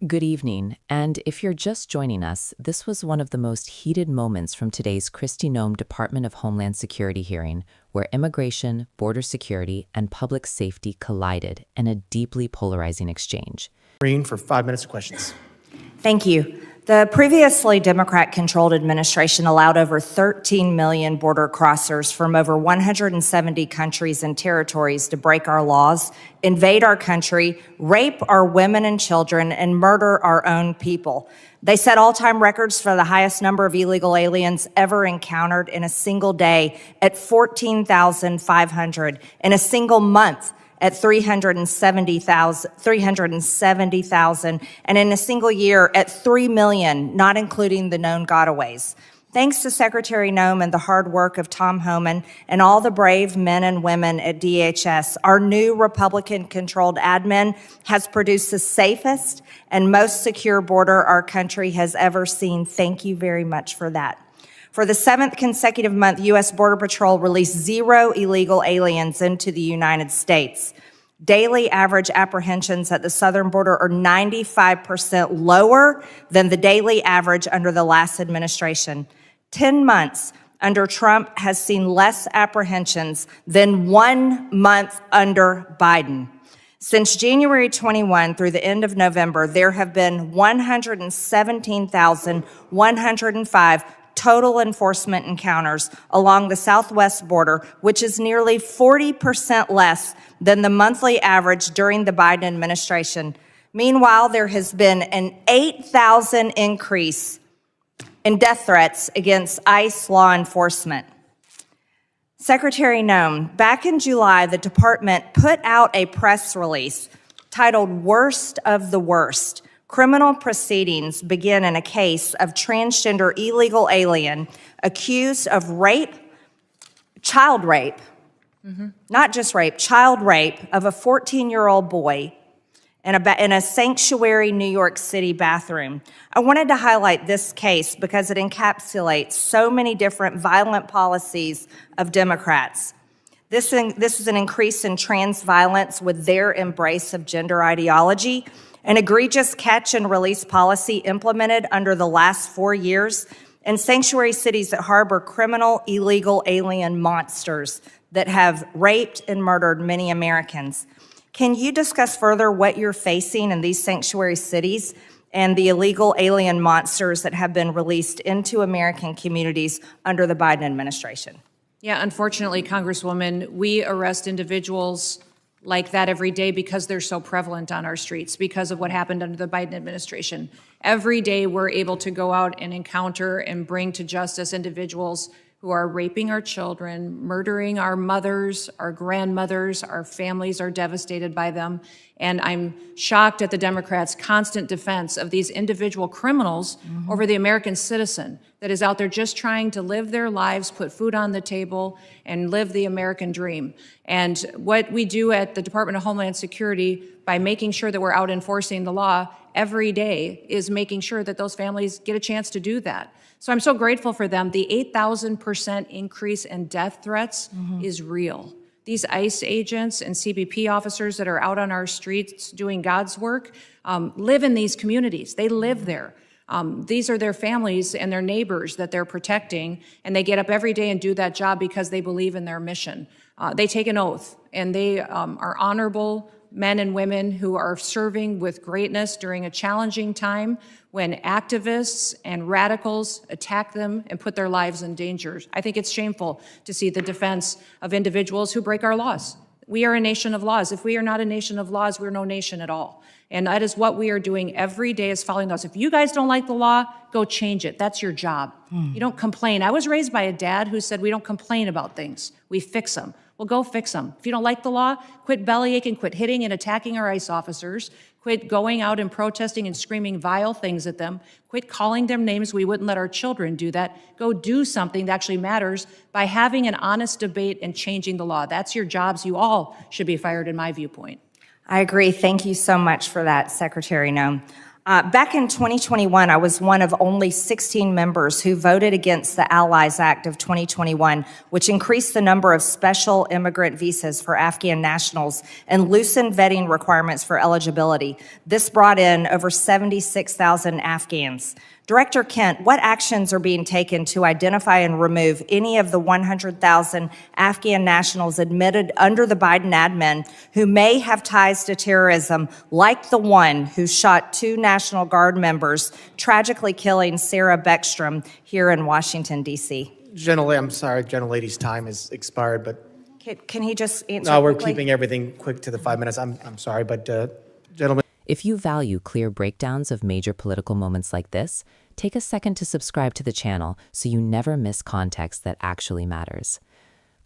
Good evening, and if you're just joining us, this was one of the most heated moments from today's Kristi Noem Department of Homeland Security hearing, where immigration, border security, and public safety collided in a deeply polarizing exchange. Greene for 5 minutes of questions. Thank you. The previously Democrat-controlled administration allowed over 13 million border crossers from over 170 countries and territories to break our laws, invade our country, rape our women and children, and murder our own people. They set all-time records for the highest number of illegal aliens ever encountered in a single day at 14,500, in a single month at 370,000, and in a single year at 3 million, not including the known gotaways. Thanks to Secretary Noem and the hard work of Tom Homan and all the brave men and women at DHS, our new Republican-controlled admin has produced the safest and most secure border our country has ever seen. Thank you very much for that. For the 7th consecutive month, U.S. Border Patrol released 0 illegal aliens into the United States. Daily average apprehensions at the southern border are 95% lower than the daily average under the last administration. 10 months under Trump has seen less apprehensions than 1 month under Biden. Since January 21 through the end of November, there have been 117,105 total enforcement encounters along the southwest border, which is nearly 40% less than the monthly average during the Biden administration. Meanwhile, there has been an 8,000 increase in death threats against ICE law enforcement. Secretary Noem, back in July, the department put out a press release titled "Worst of the Worst." Criminal proceedings begin in a case of transgender illegal alien accused of rape, child rape, not just rape, child rape of a 14-year-old boy in a sanctuary New York City bathroom. I wanted to highlight this case because it encapsulates so many different violent policies of Democrats. This is an increase in trans violence with their embrace of gender ideology, an egregious catch and release policy implemented under the last 4 years, and sanctuary cities that harbor criminal, illegal alien monsters that have raped and murdered many Americans. Can you discuss further what you're facing in these sanctuary cities and the illegal alien monsters that have been released into American communities under the Biden administration? Yeah, unfortunately, Congresswoman, we arrest individuals like that every day because they're so prevalent on our streets, because of what happened under the Biden administration. Every day we're able to go out and encounter and bring to justice individuals who are raping our children, murdering our mothers, our grandmothers, our families are devastated by them. And I'm shocked at the Democrats' constant defense of these individual criminals over the American citizen that is out there just trying to live their lives, put food on the table, and live the American dream. And what we do at the Department of Homeland Security by making sure that we're out enforcing the law every day is making sure that those families get a chance to do that. So I'm so grateful for them. The 8,000% increase in death threats is real. These ICE agents and CBP officers that are out on our streets doing God's work live in these communities. They live there. These are their families and their neighbors that they're protecting, and they get up every day and do that job because they believe in their mission. They take an oath, and they are honorable men and women who are serving with greatness during a challenging time when activists and radicals attack them and put their lives in danger. I think it's shameful to see the defense of individuals who break our laws. We are a nation of laws. If we are not a nation of laws, we're no nation at all. And that is what we are doing every day, is following laws. If you guys don't like the law, go change it. That's your job. You don't complain. I was raised by a dad who said we don't complain about things. We fix them. Well, go fix them. If you don't like the law, quit bellyaching, quit hitting and attacking our ICE officers, quit going out and protesting and screaming vile things at them, quit calling them names. We wouldn't let our children do that. Go do something that actually matters by having an honest debate and changing the law. That's your jobs. You all should be fired, in my viewpoint. I agree. Thank you so much for that, Secretary Noem. Back in 2021, I was one of only 16 members who voted against the Allies Act of 2021, which increased the number of special immigrant visas for Afghan nationals and loosened vetting requirements for eligibility. This brought in over 76,000 Afghans. Director Kent, what actions are being taken to identify and remove any of the 100,000 Afghan nationals admitted under the Biden admin who may have ties to terrorism, like the one who shot 2 National Guard members, tragically killing Sarah Beckstrom here in Washington, D.C.? I'm sorry, gentlelady's time has expired, but Can he just answer no, we're quickly? keeping everything quick to the 5 minutes. I'm sorry, but gentlemen. If you value clear breakdowns of major political moments like this, take a second to subscribe to the channel so you never miss context that actually matters.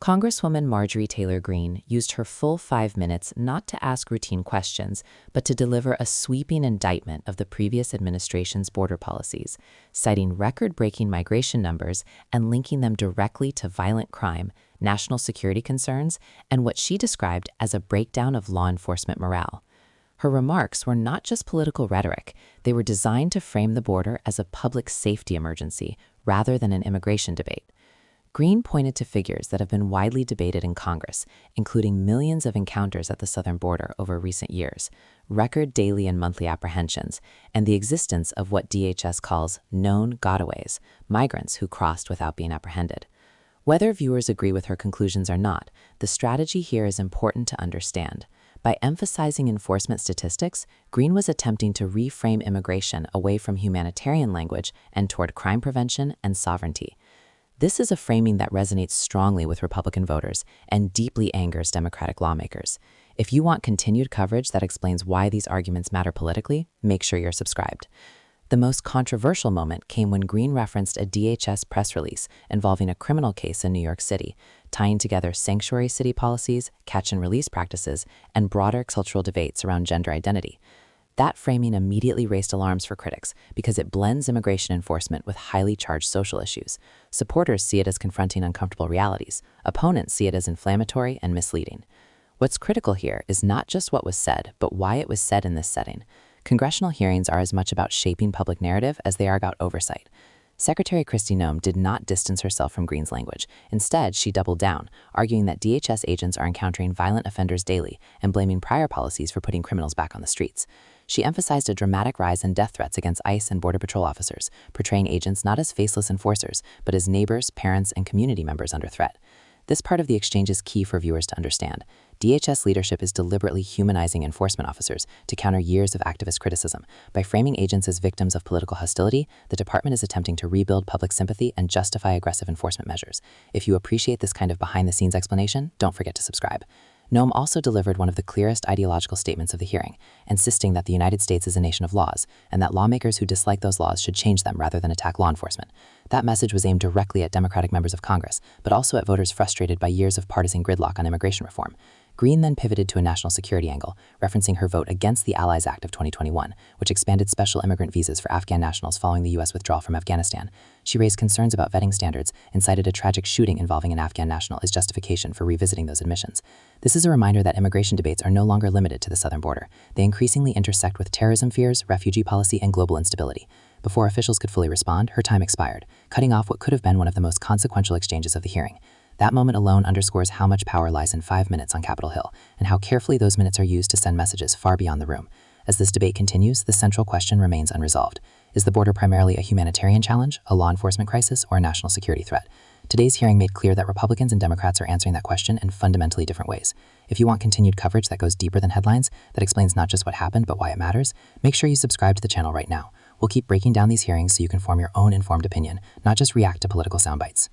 Congresswoman Marjorie Taylor Greene used her full 5 minutes not to ask routine questions, but to deliver a sweeping indictment of the previous administration's border policies, citing record-breaking migration numbers and linking them directly to violent crime, national security concerns, and what she described as a breakdown of law enforcement morale. Her remarks were not just political rhetoric. They were designed to frame the border as a public safety emergency rather than an immigration debate. Greene pointed to figures that have been widely debated in Congress, including millions of encounters at the southern border over recent years, record daily and monthly apprehensions, and the existence of what DHS calls known gotaways, migrants who crossed without being apprehended. Whether viewers agree with her conclusions or not, the strategy here is important to understand. By emphasizing enforcement statistics, Greene was attempting to reframe immigration away from humanitarian language and toward crime prevention and sovereignty. This is a framing that resonates strongly with Republican voters and deeply angers Democratic lawmakers. If you want continued coverage that explains why these arguments matter politically, make sure you're subscribed. The most controversial moment came when Greene referenced a DHS press release involving a criminal case in New York City, tying together sanctuary city policies, catch-and-release practices, and broader cultural debates around gender identity. That framing immediately raised alarms for critics because it blends immigration enforcement with highly charged social issues. Supporters see it as confronting uncomfortable realities. Opponents see it as inflammatory and misleading. What's critical here is not just what was said, but why it was said in this setting. Congressional hearings are as much about shaping public narrative as they are about oversight. Secretary Kristi Noem did not distance herself from Greene's language. Instead, she doubled down, arguing that DHS agents are encountering violent offenders daily and blaming prior policies for putting criminals back on the streets. She emphasized a dramatic rise in death threats against ICE and Border Patrol officers, portraying agents not as faceless enforcers, but as neighbors, parents, and community members under threat. This part of the exchange is key for viewers to understand. DHS leadership is deliberately humanizing enforcement officers to counter years of activist criticism. By framing agents as victims of political hostility, the department is attempting to rebuild public sympathy and justify aggressive enforcement measures. If you appreciate this kind of behind-the-scenes explanation, don't forget to subscribe. Noem also delivered one of the clearest ideological statements of the hearing, insisting that the United States is a nation of laws, and that lawmakers who dislike those laws should change them rather than attack law enforcement. That message was aimed directly at Democratic members of Congress, but also at voters frustrated by years of partisan gridlock on immigration reform. Greene then pivoted to a national security angle, referencing her vote against the Allies Act of 2021, which expanded special immigrant visas for Afghan nationals following the U.S. withdrawal from Afghanistan. She raised concerns about vetting standards and cited a tragic shooting involving an Afghan national as justification for revisiting those admissions. This is a reminder that immigration debates are no longer limited to the southern border. They increasingly intersect with terrorism fears, refugee policy, and global instability. Before officials could fully respond, her time expired, cutting off what could have been one of the most consequential exchanges of the hearing. That moment alone underscores how much power lies in 5 minutes on Capitol Hill, and how carefully those minutes are used to send messages far beyond the room. As this debate continues, the central question remains unresolved. Is the border primarily a humanitarian challenge, a law enforcement crisis, or a national security threat? Today's hearing made clear that Republicans and Democrats are answering that question in fundamentally different ways. If you want continued coverage that goes deeper than headlines, that explains not just what happened, but why it matters, make sure you subscribe to the channel right now. We'll keep breaking down these hearings so you can form your own informed opinion, not just react to political soundbites.